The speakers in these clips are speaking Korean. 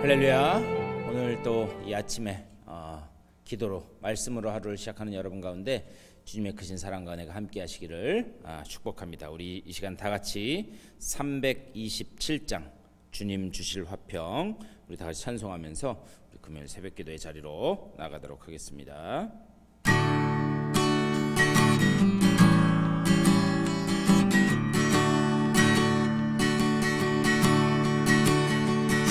할렐루야. 오늘 또 이 아침에 기도로 말씀으로 하루를 시작하는 여러분 가운데 주님의 크신 사랑과 은혜가 함께 하시기를 축복합니다. 우리 이 시간 다 같이 327장 주님 주실 화평 우리 다 같이 찬송하면서 우리 금요일 새벽 기도의 자리로 나가도록 하겠습니다.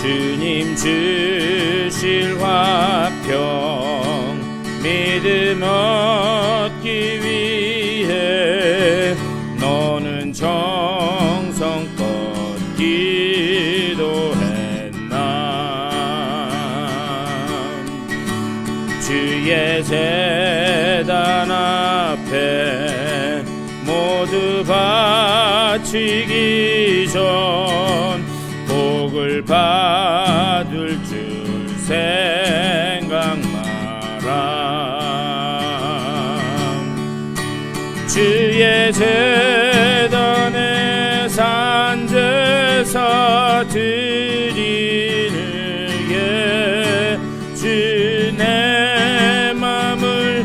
주님 주실 화평 믿음 얻기 위해 너는 정성껏 기도했나. 주의 제단 앞에 모두 바치기 전 복을 받을 줄 생각 마라. 주의 제단에 산제사 드리는 예 주 내 맘을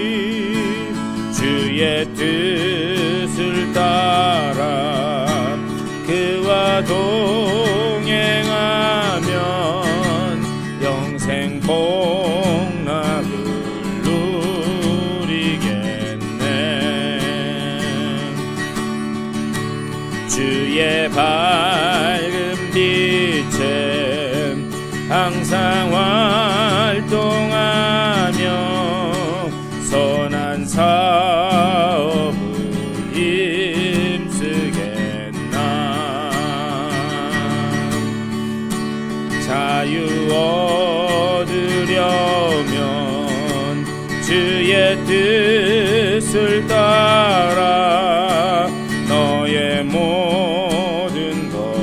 주장하니 주의 뜻을 따라 그와 동행하면 영생 복락을 누리겠네. 주의 밝은 빛에 항상 활동하며 선한 사업을 힘쓰겠나. 자유 얻으려면 주의 뜻을 따라 너의 모든 것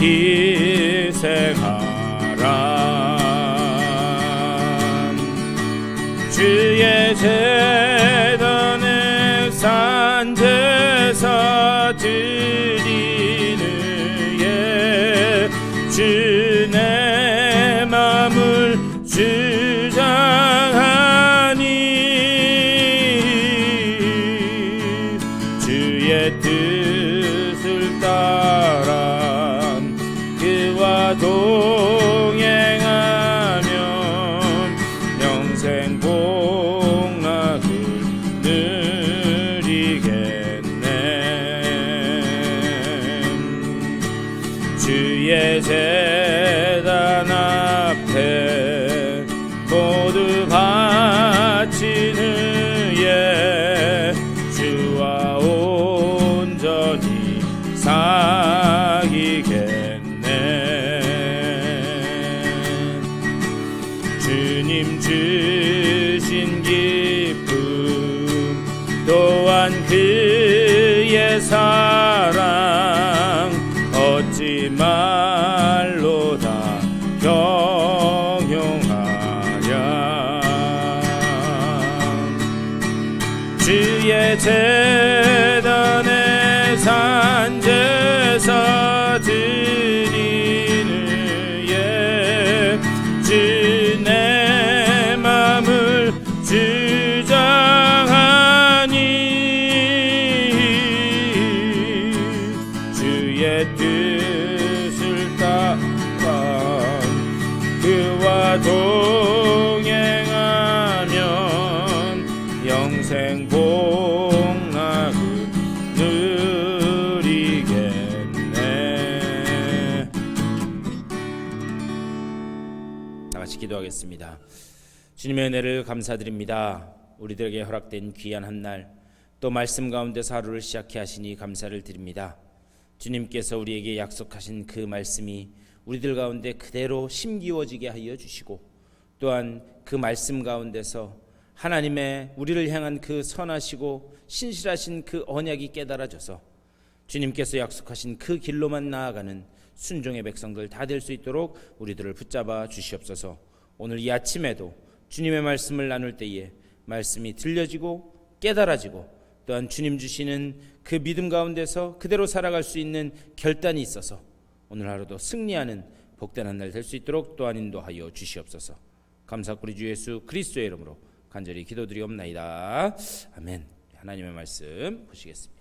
희생하라. 주의 제단에 산제사 드리는 예 주 내 맘을 주장하니 주의 뜻을 따라 그와 동행하면 영생 복락을 누리겠네. 주의 제단 앞에 모두 바치는 예 주와 온전히 사귀겠네. 주님 주신 기쁨 또한 그의 사랑 어찌 말로 다 경영하랴. 주의 제단에 산제사 드리는 예 주 내 맘을 주장하니 주의 뜻을 따라 그와 동행하면 영생 복락을 누리겠네. 다 같이 기도하겠습니다. 주님의 은혜를 감사드립니다. 우리들에게 허락된 귀한 한날 또 말씀 가운데서 하루를 시작해 하시니 감사를 드립니다. 주님께서 우리에게 약속하신 그 말씀이 우리들 가운데 그대로 심기워지게 하여 주시고 또한 그 말씀 가운데서 하나님의 우리를 향한 그 선하시고 신실하신 그 언약이 깨달아져서 주님께서 약속하신 그 길로만 나아가는 순종의 백성들 다 될 수 있도록 우리들을 붙잡아 주시옵소서. 오늘 이 아침에도 주님의 말씀을 나눌 때에 말씀이 들려지고 깨달아지고 또한 주님 주시는 그 믿음 가운데서 그대로 살아갈 수 있는 결단이 있어서 오늘 하루도 승리하는 복된 한 날 될 수 있도록 또한 인도하여 주시옵소서. 감사하고 우리 주 예수 그리스도의 이름으로 간절히 기도드리옵나이다. 아멘. 하나님의 말씀 보시겠습니다.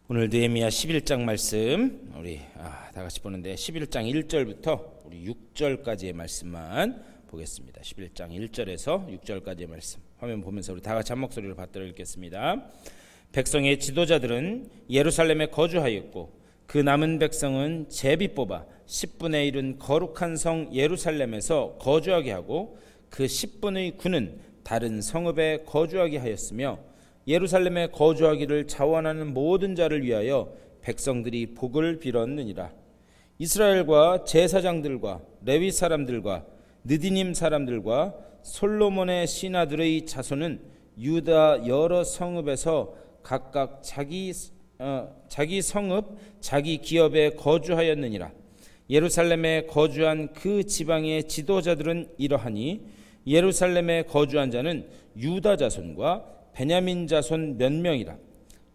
오늘 느헤미야 11장 말씀 우리 다 같이 보는데 11장 1절부터 우리 6절까지의 말씀만 보겠습니다. 11장 1절에서 6절까지의 말씀 화면 보면서 우리 다 같이 한 목소리로 받들어 읽겠습니다. 백성의 지도자들은 예루살렘에 거주하였고 그 남은 백성은 제비 뽑아 10분의 1은 거룩한 성 예루살렘에서 거주하게 하고 그 10분의 9는 다른 성읍에 거주하게 하였으며 예루살렘에 거주하기를 자원하는 모든 자를 위하여 백성들이 복을 빌었느니라. 이스라엘과 제사장들과 레위 사람들과 느디님 사람들과 솔로몬의 신하들의 자손은 유다 여러 성읍에서 각각 자기 성읍 자기 기업에 거주하였느니라. 예루살렘에 거주한 그 지방의 지도자들은 이러하니 예루살렘에 거주한 자는 유다 자손과 베냐민 자손 몇 명이라.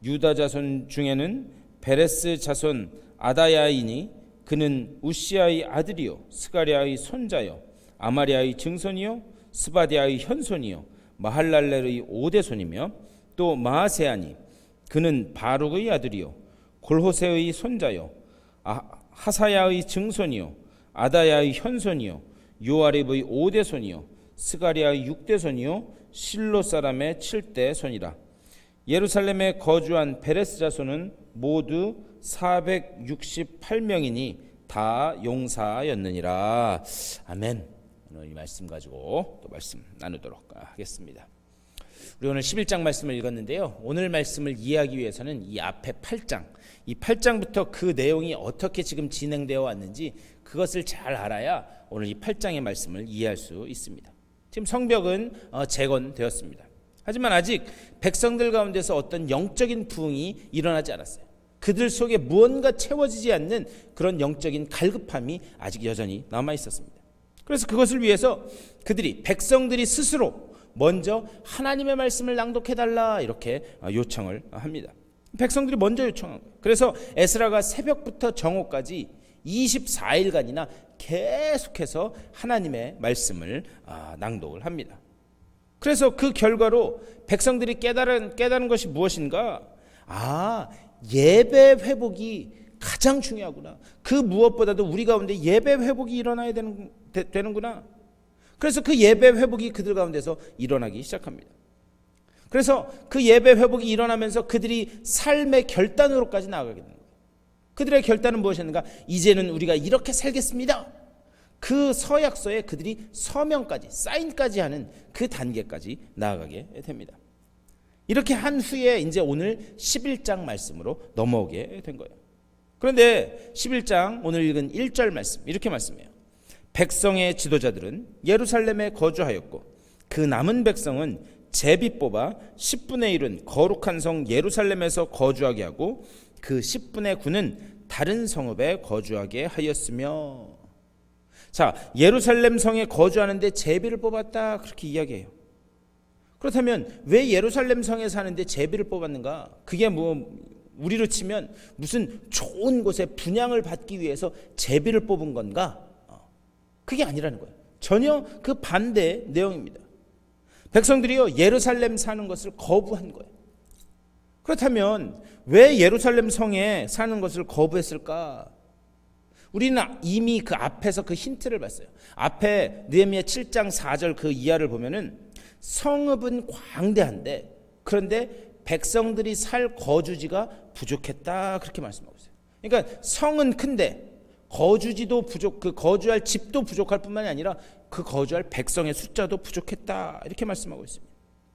유다 자손 중에는 베레스 자손 아다야이니 그는 우시아의 아들이요 스가랴의 손자요 아마리아의 증손이요 스바디아의 현손이요 마할랄렐의 오대손이며 또 마아세아니 그는 바룩의 아들이요 골호세의 손자요 하사야의 증손이요 아다야의 현손이요 요아립의 오대손이요 스가랴의 육대손이요 실로 사람의 7대 손이라. 예루살렘에 거주한 베레스 자손은 모두 468명이니 다 용사였느니라. 아멘. 오늘 이 말씀 가지고 또 말씀 나누도록 하겠습니다. 우리 오늘 11장 말씀을 읽었는데요. 오늘 말씀을 이해하기 위해서는 이 앞에 8장, 이 8장부터 그 내용이 어떻게 지금 진행되어 왔는지 그것을 잘 알아야 오늘 이 8장의 말씀을 이해할 수 있습니다. 지금 성벽은 재건되었습니다. 하지만 아직 백성들 가운데서 어떤 영적인 부흥이 일어나지 않았어요. 그들 속에 무언가 채워지지 않는 그런 영적인 갈급함이 아직 여전히 남아 있었습니다. 그래서 그것을 위해서 백성들이 스스로 먼저 하나님의 말씀을 낭독해달라 이렇게 요청을 합니다. 백성들이 먼저 요청한 거예요. 그래서 에스라가 새벽부터 정오까지 24일간이나 계속해서 하나님의 말씀을 낭독을 합니다. 그래서 그 결과로 백성들이 깨달은 것이 무엇인가? 예배 회복이 가장 중요하구나. 그 무엇보다도 우리 가운데 예배 회복이 일어나야 되는구나. 그래서 그 예배 회복이 그들 가운데서 일어나기 시작합니다. 그래서 그 예배 회복이 일어나면서 그들이 삶의 결단으로까지 나아가게 됩니다. 그들의 결단은 무엇이었는가? 이제는 우리가 이렇게 살겠습니다. 그 서약서에 그들이 서명까지 사인까지 하는 그 단계까지 나아가게 됩니다. 이렇게 한 후에 이제 오늘 11장 말씀으로 넘어오게 된 거예요. 그런데 11장 오늘 읽은 1절 말씀 이렇게 말씀해요. 백성의 지도자들은 예루살렘에 거주하였고 그 남은 백성은 제비 뽑아 10분의 1은 거룩한 성 예루살렘에서 거주하게 하고 그 10분의 9는 다른 성읍에 거주하게 하였으며. 자, 예루살렘 성에 거주하는데 제비를 뽑았다 그렇게 이야기해요. 그렇다면 왜 예루살렘 성에 사는데 제비를 뽑았는가? 그게 우리로 치면 무슨 좋은 곳에 분양을 받기 위해서 제비를 뽑은 건가? 그게 아니라는 거예요. 전혀 그 반대 내용입니다. 백성들이요 예루살렘 사는 것을 거부한 거예요. 그렇다면 왜 예루살렘 성에 사는 것을 거부했을까? 우리는 이미 그 앞에서 그 힌트를 봤어요. 앞에 느헤미야 7장 4절 그 이하를 보면은 성읍은 광대한데 그런데 백성들이 살 거주지가 부족했다 그렇게 말씀하고 있어요. 그러니까 성은 큰데 거주지도 그 거주할 집도 부족할 뿐만이 아니라 그 거주할 백성의 숫자도 부족했다 이렇게 말씀하고 있습니다.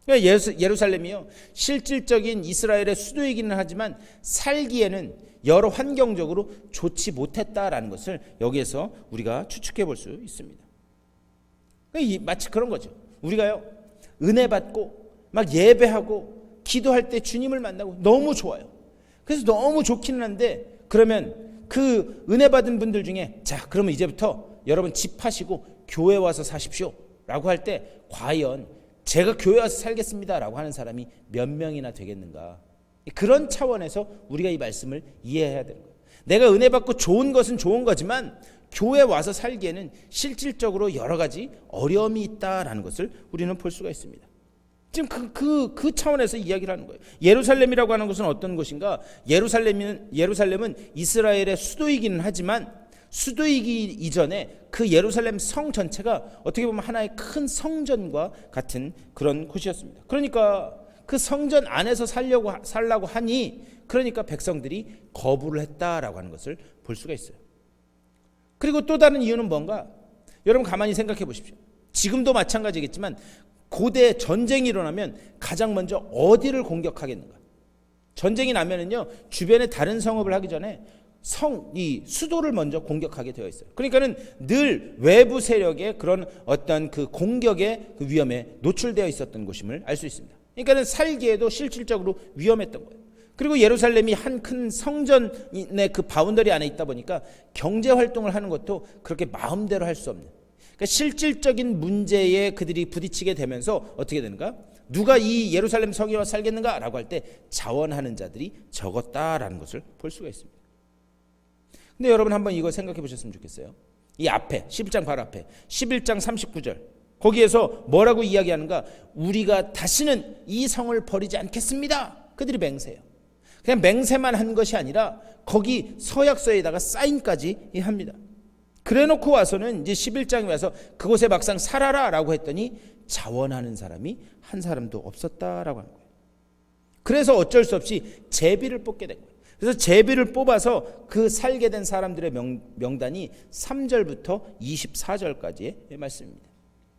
그러니까 예루살렘이요 실질적인 이스라엘의 수도이기는 하지만 살기에는 여러 환경적으로 좋지 못했다라는 것을 여기에서 우리가 추측해 볼 수 있습니다. 마치 그런 거죠. 우리가요 은혜 받고 막 예배하고 기도할 때 주님을 만나고 너무 좋아요. 그래서 너무 좋기는 한데 그러면 그 은혜 받은 분들 중에 자 그러면 이제부터 여러분 집 파시고 교회 와서 사십시오 라고 할 때 과연 제가 교회 와서 살겠습니다 라고 하는 사람이 몇 명이나 되겠는가. 그런 차원에서 우리가 이 말씀을 이해해야 되는 거예요. 내가 은혜 받고 좋은 것은 좋은 거지만 교회 와서 살기에는 실질적으로 여러 가지 어려움이 있다라는 것을 우리는 볼 수가 있습니다. 지금 그 차원에서 이야기를 하는 거예요. 예루살렘이라고 하는 것은 어떤 곳인가? 예루살렘은 이스라엘의 수도이기는 하지만 수도이기 이전에 그 예루살렘 성 전체가 어떻게 보면 하나의 큰 성전과 같은 그런 곳이었습니다. 그러니까 그 성전 안에서 살라고 하니 그러니까 백성들이 거부를 했다라고 하는 것을 볼 수가 있어요. 그리고 또 다른 이유는 뭔가? 여러분 가만히 생각해 보십시오. 지금도 마찬가지겠지만 고대 전쟁이 일어나면 가장 먼저 어디를 공격하겠는가? 전쟁이 나면은요 주변에 다른 성읍을 하기 전에 이 수도를 먼저 공격하게 되어 있어요. 그러니까는 늘 외부 세력의 그런 어떤 그 공격의 그 위험에 노출되어 있었던 곳임을 알 수 있습니다. 그러니까는 살기에도 실질적으로 위험했던 거예요. 그리고 예루살렘이 한 큰 성전의 그 바운더리 안에 있다 보니까 경제 활동을 하는 것도 그렇게 마음대로 할 수 없는, 그러니까 실질적인 문제에 그들이 부딪히게 되면서 어떻게 되는가? 누가 이 예루살렘 성에 와서 살겠는가? 라고 할 때 자원하는 자들이 적었다라는 것을 볼 수가 있습니다. 근데 여러분 한번 이거 생각해 보셨으면 좋겠어요. 이 앞에 11장 바로 앞에 11장 39절 거기에서 뭐라고 이야기하는가? 우리가 다시는 이 성을 버리지 않겠습니다. 그들이 맹세해요. 그냥 맹세만 한 것이 아니라 거기 서약서에다가 사인까지 합니다. 그래 놓고 와서는 이제 11장에 와서 그곳에 막상 살아라 라고 했더니 자원하는 사람이 한 사람도 없었다라고 하는 거예요. 그래서 어쩔 수 없이 제비를 뽑게 된 거예요. 그래서 제비를 뽑아서 그 살게 된 사람들의 명단이 3절부터 24절까지의 말씀입니다.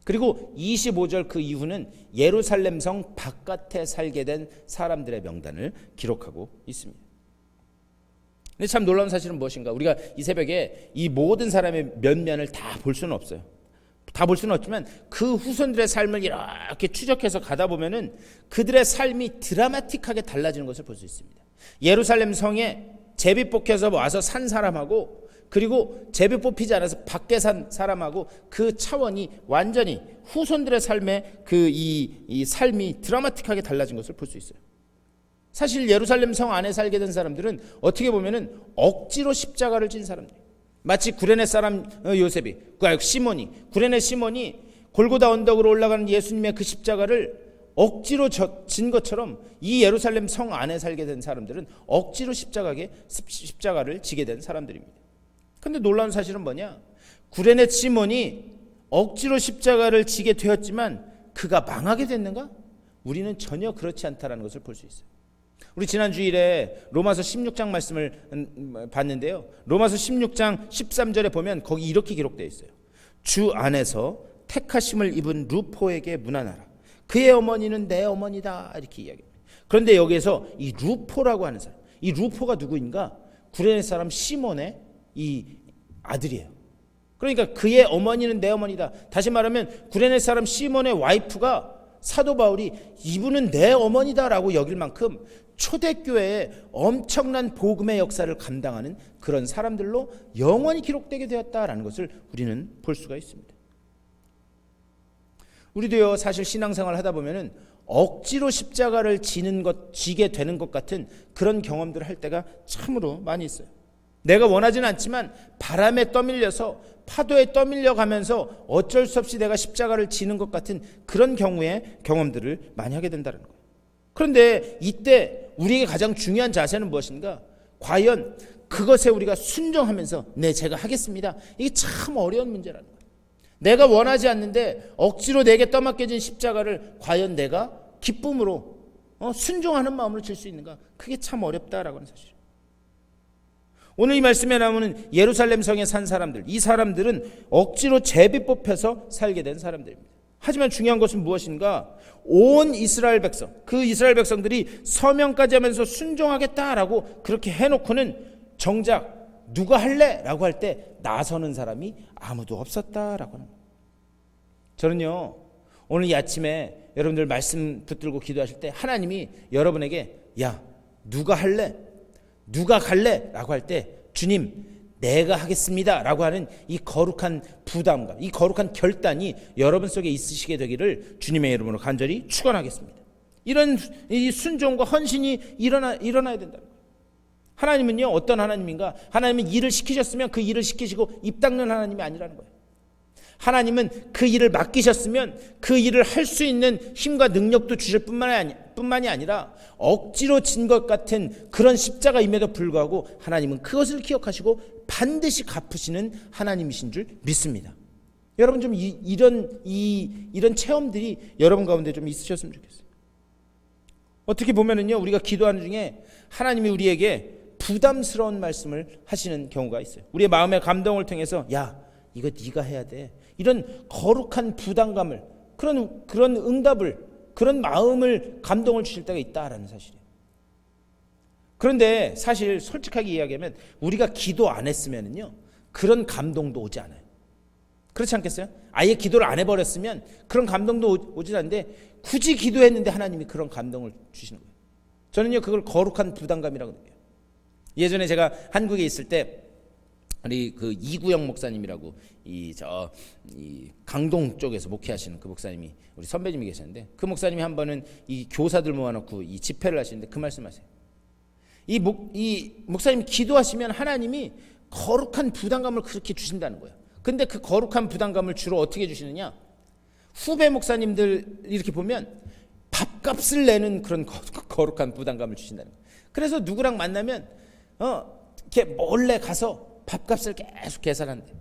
그리고 25절 그 이후는 예루살렘 성 바깥에 살게 된 사람들의 명단을 기록하고 있습니다. 근데 참 놀라운 사실은 무엇인가? 우리가 이 새벽에 이 모든 사람의 면면을 다 볼 수는 없어요. 다 볼 수는 없지만 그 후손들의 삶을 이렇게 추적해서 가다 보면은 그들의 삶이 드라마틱하게 달라지는 것을 볼 수 있습니다. 예루살렘 성에 제비 뽑혀서 와서 산 사람하고 그리고 제비 뽑히지 않아서 밖에 산 사람하고 그 차원이 완전히 후손들의 삶의 이 삶이 드라마틱하게 달라진 것을 볼 수 있어요. 사실 예루살렘 성 안에 살게 된 사람들은 어떻게 보면은 억지로 십자가를 진 사람들. 마치 구레네 사람 요셉이, 시몬이, 구레네 시몬이 골고다 언덕으로 올라가는 예수님의 그 십자가를 억지로 진 것처럼 이 예루살렘 성 안에 살게 된 사람들은 억지로 십자가를 지게 된 사람들입니다. 그런데 놀라운 사실은 뭐냐? 구레네 시몬이 억지로 십자가를 지게 되었지만 그가 망하게 됐는가? 우리는 전혀 그렇지 않다는 것을 볼 수 있어요. 우리 지난 주일에 로마서 16장 말씀을 봤는데요. 로마서 16장 13절에 보면 거기 이렇게 기록되어 있어요. 주 안에서 택하심을 입은 루포에게 문안하라. 그의 어머니는 내 어머니다. 이렇게 이야기합니다. 그런데 여기에서 이 루포라고 하는 사람, 이 루포가 누구인가? 구레네 사람 시몬의 이 아들이에요. 그러니까 그의 어머니는 내 어머니다. 다시 말하면 구레네 사람 시몬의 와이프가 사도 바울이 이분은 내 어머니다라고 여길 만큼 초대교회에 엄청난 복음의 역사를 감당하는 그런 사람들로 영원히 기록되게 되었다라는 것을 우리는 볼 수가 있습니다. 우리도요 사실 신앙생활을 하다 보면은 억지로 십자가를 지게 되는 것 같은 그런 경험들을 할 때가 참으로 많이 있어요. 내가 원하지는 않지만 바람에 떠밀려서 파도에 떠밀려 가면서 어쩔 수 없이 내가 십자가를 지는 것 같은 그런 경우의 경험들을 많이 하게 된다는 거예요. 그런데 이때 우리에게 가장 중요한 자세는 무엇인가? 과연 그것에 우리가 순종하면서 네 제가 하겠습니다. 이게 참 어려운 문제라는 거예요. 내가 원하지 않는데 억지로 내게 떠맡겨진 십자가를 과연 내가 기쁨으로 순종하는 마음으로 질 수 있는가? 그게 참 어렵다라고 하는 사실이에요. 오늘 이 말씀에 나오는 예루살렘 성에 산 사람들, 이 사람들은 억지로 제비 뽑혀서 살게 된 사람들입니다. 하지만 중요한 것은 무엇인가? 온 이스라엘 백성, 그 이스라엘 백성들이 서명까지 하면서 순종하겠다라고 그렇게 해놓고는 정작 누가 할래? 라고 할 때 나서는 사람이 아무도 없었다라고 하는 거예요. 저는요 오늘 이 아침에 여러분들 말씀 붙들고 기도하실 때 하나님이 여러분에게 야 누가 할래? 누가 갈래? 라고 할 때 주님 내가 하겠습니다 라고 하는 이 거룩한 부담감, 이 거룩한 결단이 여러분 속에 있으시게 되기를 주님의 이름으로 간절히 축원하겠습니다. 이런 이 순종과 헌신이 일어나야 된다는 거예요. 하나님은요, 어떤 하나님인가? 하나님은 일을 시키셨으면 그 일을 시키시고 입 닦는 하나님이 아니라는 거예요. 하나님은 그 일을 맡기셨으면 그 일을 할 수 있는 힘과 능력도 주실 뿐만이 아니라 억지로 진 것 같은 그런 십자가임에도 불구하고 하나님은 그것을 기억하시고 반드시 갚으시는 하나님이신 줄 믿습니다. 여러분 좀 이런 체험들이 여러분 가운데 좀 있으셨으면 좋겠어요. 어떻게 보면은요, 우리가 기도하는 중에 하나님이 우리에게 부담스러운 말씀을 하시는 경우가 있어요. 우리의 마음의 감동을 통해서 야, 이거 네가 해야 돼. 이런 거룩한 부담감을, 그런 응답을, 그런 마음을, 감동을 주실 때가 있다라는 사실이에요. 그런데 사실 솔직하게 이야기하면 우리가 기도 안 했으면은요, 그런 감동도 오지 않아요. 그렇지 않겠어요? 아예 기도를 안 해버렸으면 그런 감동도 오지 않는데 굳이 기도했는데 하나님이 그런 감동을 주시는 거예요. 저는요, 그걸 거룩한 부담감이라고 느껴요. 예전에 제가 한국에 있을 때 우리 그 이구영 목사님이라고 이 강동 쪽에서 목회하시는 그 목사님이 우리 선배님이 계셨는데, 그 목사님이 한 번은 이 교사들 모아놓고 이 집회를 하시는데 그 말씀하세요. 이 목사님이 기도하시면 하나님이 거룩한 부담감을 그렇게 주신다는 거예요. 근데 그 거룩한 부담감을 주로 어떻게 주시느냐? 후배 목사님들 이렇게 보면 밥값을 내는 그런 거룩한 부담감을 주신다는 거예요. 그래서 누구랑 만나면 이렇게 몰래 가서 밥값을 계속 계산한대.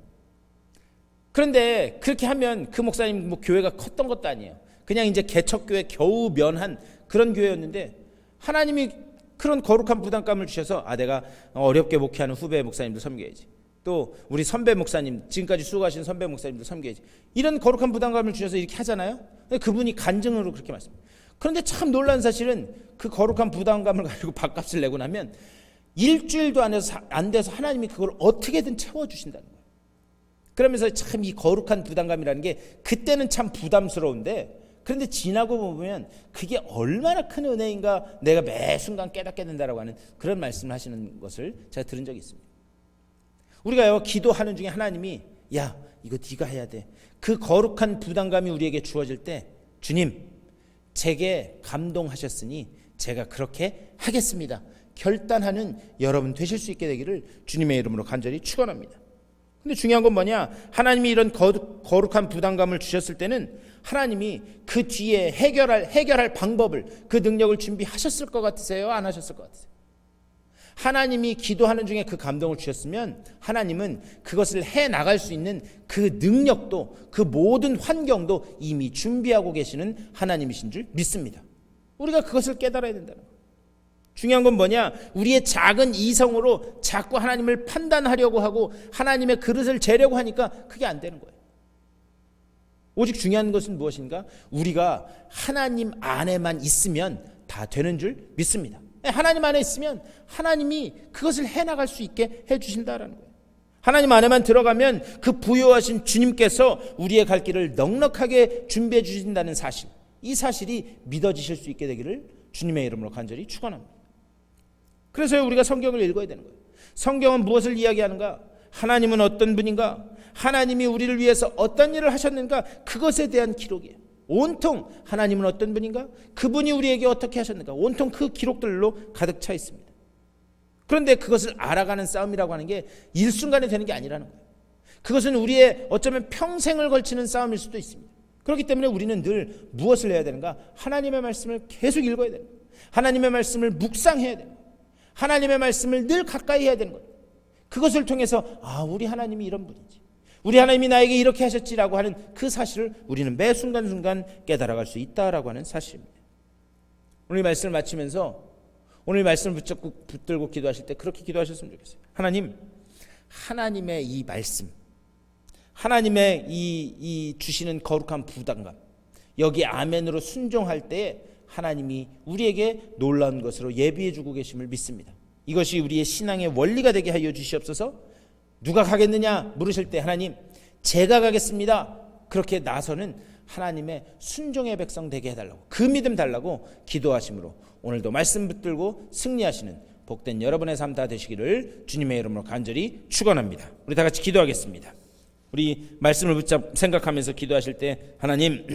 그런데 그렇게 하면 그 목사님 뭐 교회가 컸던 것도 아니에요. 그냥 이제 개척교회 겨우 면한 그런 교회였는데 하나님이 그런 거룩한 부담감을 주셔서 내가 어렵게 목회하는 후배 목사님도 섬겨야지. 또 우리 선배 목사님, 지금까지 수고하신 선배 목사님도 섬겨야지. 이런 거룩한 부담감을 주셔서 이렇게 하잖아요. 그분이 간증으로 그렇게 말씀해요. 그런데 참 놀라운 사실은 그 거룩한 부담감을 가지고 밥값을 내고 나면 일주일도 안 돼서 하나님이 그걸 어떻게든 채워주신다는 거예요. 그러면서 참 이 거룩한 부담감이라는 게 그때는 참 부담스러운데, 그런데 지나고 보면 그게 얼마나 큰 은혜인가 내가 매 순간 깨닫게 된다라고 하는 그런 말씀을 하시는 것을 제가 들은 적이 있습니다. 우리가요, 기도하는 중에 하나님이 야, 이거 네가 해야 돼. 그 거룩한 부담감이 우리에게 주어질 때 주님, 제게 감동하셨으니 제가 그렇게 하겠습니다. 결단하는 여러분 되실 수 있게 되기를 주님의 이름으로 간절히 축원합니다. 근데 중요한 건 뭐냐? 하나님이 이런 거룩한 부담감을 주셨을 때는 하나님이 그 뒤에 해결할 방법을, 그 능력을 준비하셨을 것 같으세요? 안 하셨을 것 같으세요? 하나님이 기도하는 중에 그 감동을 주셨으면 하나님은 그것을 해나갈 수 있는 그 능력도, 그 모든 환경도 이미 준비하고 계시는 하나님이신 줄 믿습니다. 우리가 그것을 깨달아야 된다는 거예요. 중요한 건 뭐냐? 우리의 작은 이성으로 자꾸 하나님을 판단하려고 하고 하나님의 그릇을 재려고 하니까 그게 안 되는 거예요. 오직 중요한 것은 무엇인가? 우리가 하나님 안에만 있으면 다 되는 줄 믿습니다. 하나님 안에 있으면 하나님이 그것을 해나갈 수 있게 해주신다라는 거예요. 하나님 안에만 들어가면 그 부요하신 주님께서 우리의 갈 길을 넉넉하게 준비해 주신다는 사실, 이 사실이 믿어지실 수 있게 되기를 주님의 이름으로 간절히 축원합니다. 그래서 우리가 성경을 읽어야 되는 거예요. 성경은 무엇을 이야기하는가? 하나님은 어떤 분인가? 하나님이 우리를 위해서 어떤 일을 하셨는가? 그것에 대한 기록이에요. 온통 하나님은 어떤 분인가? 그분이 우리에게 어떻게 하셨는가? 온통 그 기록들로 가득 차 있습니다. 그런데 그것을 알아가는 싸움이라고 하는 게 일순간에 되는 게 아니라는 거예요. 그것은 우리의 어쩌면 평생을 걸치는 싸움일 수도 있습니다. 그렇기 때문에 우리는 늘 무엇을 해야 되는가? 하나님의 말씀을 계속 읽어야 되는 거예요. 하나님의 말씀을 묵상해야 되는 거예요. 하나님의 말씀을 늘 가까이 해야 되는 거예요. 그것을 통해서 우리 하나님이 이런 분이지, 우리 하나님이 나에게 이렇게 하셨지라고 하는 그 사실을 우리는 매 순간순간 깨달아갈 수 있다라고 하는 사실입니다. 오늘 말씀을 마치면서 오늘 말씀을 붙들고 기도하실 때 그렇게 기도하셨으면 좋겠어요. 하나님, 하나님의 이 말씀, 하나님의 이 주시는 거룩한 부담감, 여기 아멘으로 순종할 때에 하나님이 우리에게 놀라운 것으로 예비해 주고 계심을 믿습니다. 이것이 우리의 신앙의 원리가 되게 하여 주시옵소서. 누가 가겠느냐 물으실 때 하나님, 제가 가겠습니다. 그렇게 나서는 하나님의 순종의 백성 되게 해달라고, 그 믿음 달라고 기도하심으로 오늘도 말씀 붙들고 승리하시는 복된 여러분의 삶 다 되시기를 주님의 이름으로 간절히 축원합니다. 우리 다 같이 기도하겠습니다. 우리 말씀을 생각하면서 기도하실 때 하나님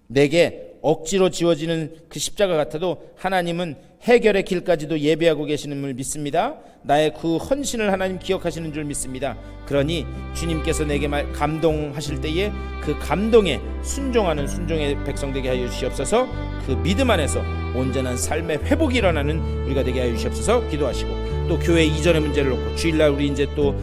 내게 억지로 지워지는 그 십자가 같아도 하나님은 해결의 길까지도 예배하고 계시는 줄 믿습니다. 나의 그 헌신을 하나님 기억하시는 줄 믿습니다. 그러니 주님께서 내게 감동하실 때에 그 감동에 순종하는 순종의 백성 되게 하여 주시옵소서. 그 믿음 안에서 온전한 삶의 회복이 일어나는 우리가 되게 하여 주시옵소서. 기도하시고 또 교회 이전의 문제를 놓고 주일날 우리 이제 또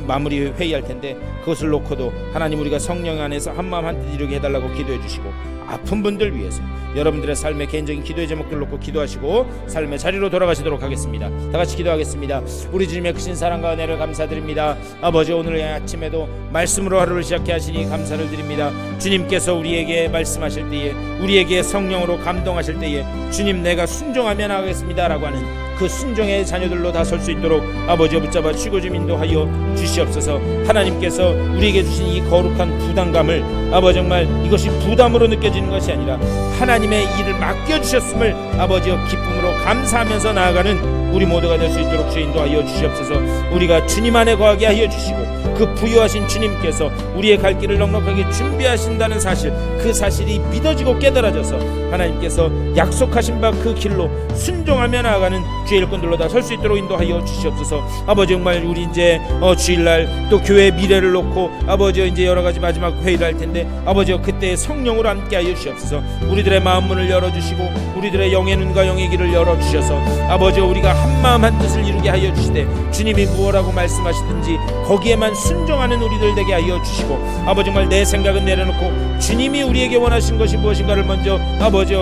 마무리 회의할 텐데 그것을 놓고도 하나님 우리가 성령 안에서 한마음 한뜻 이루게 해달라고 기도해 주시고 아픈 분들 위해서 여러분들의 삶의 개인적인 기도의 제목들을 놓고 기도하시고 삶의 자리로 돌아가시도록 하겠습니다. 다 같이 기도하겠습니다. 우리 주님의 크신 사랑과 은혜를 감사드립니다. 아버지 오늘 아침에도 말씀으로 하루를 시작해 하시니 감사를 드립니다. 주님께서 우리에게 말씀하실 때에 우리에게 성령으로 감동하실 때에 주님 내가 순종하며 나가겠습니다 라고 하는 그 순종의 자녀들로 다 설 수 있도록 아버지 붙잡아 주시고 좀 인도하여 주시옵소서. 하나님께서 우리에게 주신 이 거룩한 부담감을 아버지 정말 이것이 부담으로 느껴지는 것이 아니라 하나님의 일을 맡겨주셨음을 아버지여 기쁨으로 감사하면서 나아가는 우리 모두가 될 수 있도록 주 인도하여 주시옵소서. 우리가 주님 안에 거하게 하여 주시고 그 부유하신 주님께서 우리의 갈 길을 넉넉하게 준비하신다는 사실, 그 사실이 믿어지고 깨달아져서 하나님께서 약속하신 바 그 길로 순종하며 나아가는 주의 일꾼들로 다 설 수 있도록 인도하여 주시옵소서. 아버지 정말 우리 이제 주일날 또 교회의 미래를 놓고 아버지 이제 여러 가지 마지막 회의를 할 텐데 아버지 그때 성령으로 함께하여 주시옵소서. 우리들의 마음 문을 열어주시고 우리들의 영의 눈과 영의 길을 열어주셔서 아버지 우리가 한마음 한뜻을 이루게 하여 주시되 주님이 무엇라고 말씀하시든지 거기에만 순종하는 우리들 되게 하여 주시고 아버지 정말 내 생각은 내려놓고 주님이 우리에게 원하신 것이 무엇인가를 먼저 아버지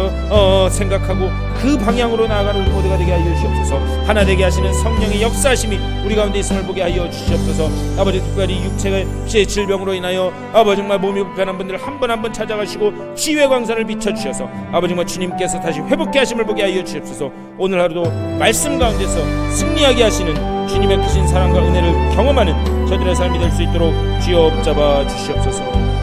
생각하고 그 방향으로 나아가는 우리 모두가 되게 하여 주시옵소서. 하나 되게 하시는 성령의 역사하심이 우리 가운데 있음을 보게 하여 주시옵소서. 아버지 특별히 육체의 질병으로 인하여 아버지 정말 몸이 불편한 분들 한 번 한 번 찾아가시고 치유의 광선을 비춰주셔서 아버지 정말 주님께서 다시 회복케 하심을 보게 하여 주시옵소서. 오늘 하루도 말씀 가운데서 승리하게 하시는 주님의 크신 사랑과 은혜를 경험하는 저들의 삶이 될 수 있도록 주여 붙잡아 주시옵소서.